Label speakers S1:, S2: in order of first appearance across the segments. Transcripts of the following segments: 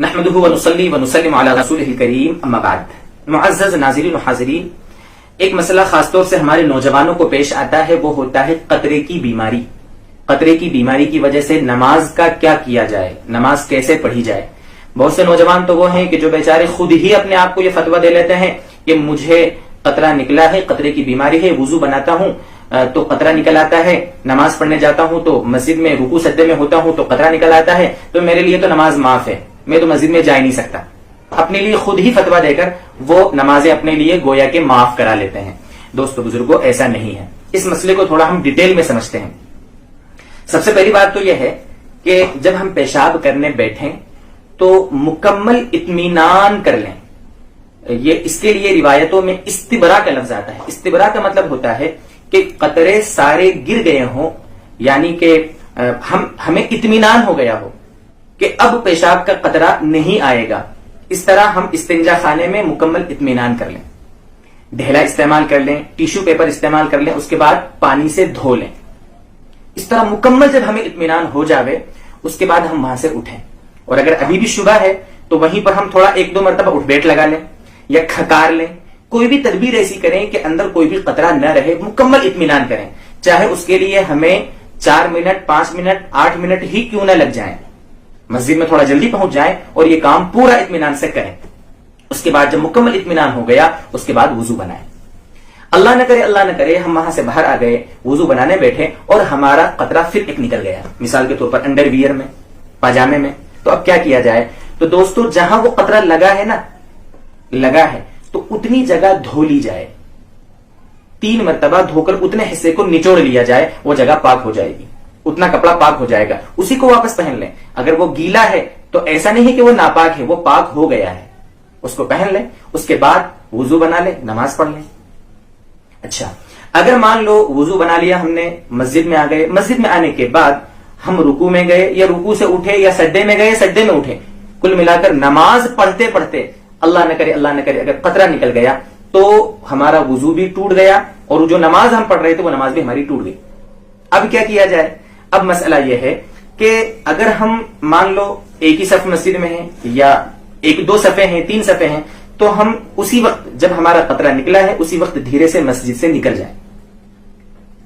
S1: نحمده ونصلي ونسلم على رسوله الكريم اما بعد. معزز ناظرین و حاضرین، ایک مسئلہ خاص طور سے ہمارے نوجوانوں کو پیش آتا ہے، وہ ہوتا ہے قطرے کی بیماری. قطرے کی بیماری کی وجہ سے نماز کا کیا کیا جائے، نماز کیسے پڑھی جائے. بہت سے نوجوان تو وہ ہیں کہ جو بیچارے خود ہی اپنے آپ کو یہ فتویٰ دے لیتے ہیں کہ مجھے قطرہ نکلا ہے، قطرے کی بیماری ہے، وضو بناتا ہوں تو قطرہ نکل آتا ہے، نماز پڑھنے جاتا ہوں تو مسجد میں رکوع سجدے میں ہوتا ہوں تو قطرہ نکل آتا ہے، تو میرے لیے تو نماز معاف ہے، میں تو مسجد میں جا ہی نہیں سکتا. اپنے لیے خود ہی فتویٰ دے کر وہ نمازیں اپنے لیے گویا کہ معاف کرا لیتے ہیں. دوستو بزرگوں، ایسا نہیں ہے. اس مسئلے کو تھوڑا ہم ڈیٹیل میں سمجھتے ہیں. سب سے پہلی بات تو یہ ہے کہ جب ہم پیشاب کرنے بیٹھیں تو مکمل اطمینان کر لیں. یہ اس کے لیے روایتوں میں استبرا کا لفظ آتا ہے. استبرا کا مطلب ہوتا ہے کہ قطرے سارے گر گئے ہوں، یعنی کہ ہمیں اطمینان ہو گیا ہو کہ اب پیشاب کا قطرہ نہیں آئے گا. اس طرح ہم استنجا خانے میں مکمل اطمینان کر لیں، ڈھیلا استعمال کر لیں، ٹیشو پیپر استعمال کر لیں، اس کے بعد پانی سے دھو لیں. اس طرح مکمل جب ہمیں اطمینان ہو جاوے اس کے بعد ہم وہاں سے اٹھیں. اور اگر ابھی بھی شبہ ہے تو وہیں پر ہم تھوڑا ایک دو مرتبہ اٹھ بیٹھ لگا لیں یا کھکار لیں. کوئی بھی تدبیر ایسی کریں کہ اندر کوئی بھی قطرہ نہ رہے، مکمل اطمینان کریں. چاہے اس کے لیے ہمیں 4 منٹ 5 منٹ 8 منٹ ہی کیوں نہ لگ جائیں، مسجد میں تھوڑا جلدی پہنچ جائیں اور یہ کام پورا اطمینان سے کریں. اس کے بعد جب مکمل اطمینان ہو گیا اس کے بعد وضو بنائیں. اللہ نہ کرے ہم وہاں سے باہر آ گئے، وضو بنانے بیٹھے اور ہمارا قطرہ پھر ایک نکل گیا، مثال کے طور پر انڈر ویئر میں، پاجامے میں. تو اب کیا کیا جائے؟ تو دوستو جہاں وہ قطرہ لگا ہے تو اتنی جگہ دھو لی جائے. 3 مرتبہ دھو کر اتنے حصے کو نچوڑ لیا جائے، وہ جگہ پاک ہو جائے گی، اتنا کپڑا پاک ہو جائے گا. اسی کو واپس پہن لیں. اگر وہ گیلا ہے تو ایسا نہیں کہ وہ ناپاک ہے، وہ پاک ہو گیا ہے، اس کو پہن لیں. اس کے بعد وضو بنا لیں، نماز پڑھ لیں. اچھا، اگر مان لو وضو بنا لیا ہم نے، مسجد میں آ گئے، مسجد میں آنے کے بعد ہم رکوع میں گئے یا رکوع سے اٹھے یا سجدے میں گئے، سجدے میں اٹھے، کل ملا کر نماز پڑھتے پڑھتے اللہ نہ کرے اگر قطرہ نکل گیا تو ہمارا وضو بھی ٹوٹ گیا اور جو نماز ہم پڑھ رہے تھے وہ نماز بھی ہماری ٹوٹ گئی. اب کیا کیا جائے؟ اب مسئلہ یہ ہے کہ اگر ہم مان لو ایک ہی صف مسجد میں ہیں یا 1-2 صفیں ہیں، 3 صفیں ہیں، تو ہم اسی وقت جب ہمارا قطرہ نکلا ہے اسی وقت دھیرے سے مسجد سے نکل جائیں،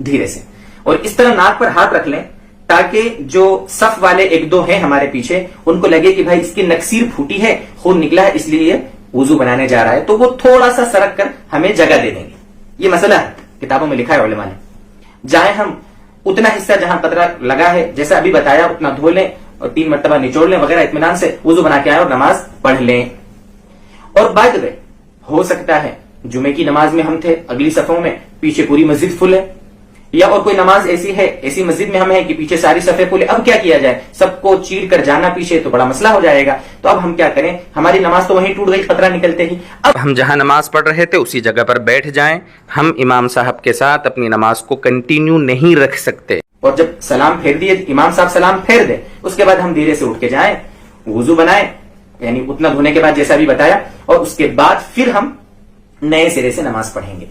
S1: دھیرے سے. اور اس طرح ناک پر ہاتھ رکھ لیں تاکہ جو صف والے 1-2 ہیں ہمارے پیچھے ان کو لگے کہ بھائی اس کی نکسیر پھوٹی ہے، خون نکلا ہے، اس لیے وضو بنانے جا رہا ہے، تو وہ تھوڑا سا سرک کر ہمیں جگہ دے دیں گے. یہ مسئلہ ہے، کتابوں میں لکھا ہے علماء نے. جائیں ہم اتنا حصہ جہاں قطرہ لگا ہے جیسا ابھی بتایا اتنا دھو لیں اور 3 مرتبہ نچوڑ لیں وغیرہ، اطمینان سے وضو بنا کے آئیں اور نماز پڑھ لیں. اور بائی دا وے ہو سکتا ہے جمعے کی نماز میں ہم تھے، اگلی صفوں میں پیچھے پوری مسجد فل ہے، یا اور کوئی نماز ایسی ہے، ایسی مسجد میں ہم ہیں کہ پیچھے ساری صفیں فل ہے. اب کیا کیا جائے؟ سب کو چیر کر جانا پیچھے تو بڑا مسئلہ ہو جائے گا. تو اب ہم کیا کریں؟ ہماری نماز تو وہیں ٹوٹ گئی قطرہ نکلتے ہی. اب
S2: ہم جہاں نماز پڑھ رہے تھے اسی جگہ پر بیٹھ جائیں. ہم امام صاحب کے ساتھ اپنی نماز کو کنٹینیو نہیں رکھ سکتے.
S1: اور جب سلام پھیر دیے، امام صاحب سلام پھیر دیں، اس کے بعد ہم دھیرے سے اٹھ کے جائیں، وضو بنائیں، یعنی اتنا دھونے کے بعد جیسا بھی بتایا، اور اس کے بعد پھر ہم نئے سرے سے نماز پڑھیں گے.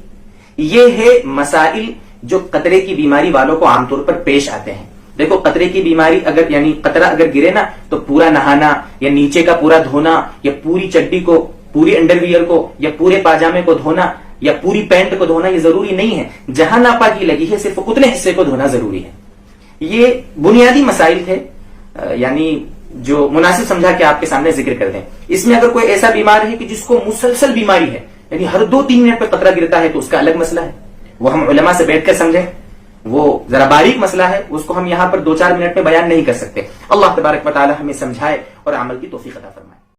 S1: یہ ہے مسائل جو قطرے کی بیماری والوں کو عام طور پر پیش آتے ہیں. دیکھو قطرے کی بیماری اگر یعنی قطرہ اگر گرے نا تو پورا نہانا یا نیچے کا پورا دھونا یا پوری چڈی کو، پوری انڈر ویئر کو یا پورے پاجامے کو دھونا یا پوری پینٹ کو دھونا یہ ضروری نہیں ہے. جہاں ناپاکی لگی ہے صرف اتنے حصے کو دھونا ضروری ہے. یہ بنیادی مسائل تھے، یعنی جو مناسب سمجھا کہ آپ کے سامنے ذکر کر دیں. اس میں اگر کوئی ایسا بیمار ہے کہ جس کو مسلسل بیماری ہے، یعنی ہر 2-3 منٹ پہ قطرہ گرتا ہے، تو اس کا الگ مسئلہ ہے، وہ ہم علماء سے بیٹھ کر سمجھیں. وہ ذرا باریک مسئلہ ہے، اس کو ہم یہاں پر 2-4 منٹ میں بیان نہیں کر سکتے. اللہ تبارک و تعالی ہمیں سمجھائے اور عمل کی توفیق عطا فرمائے.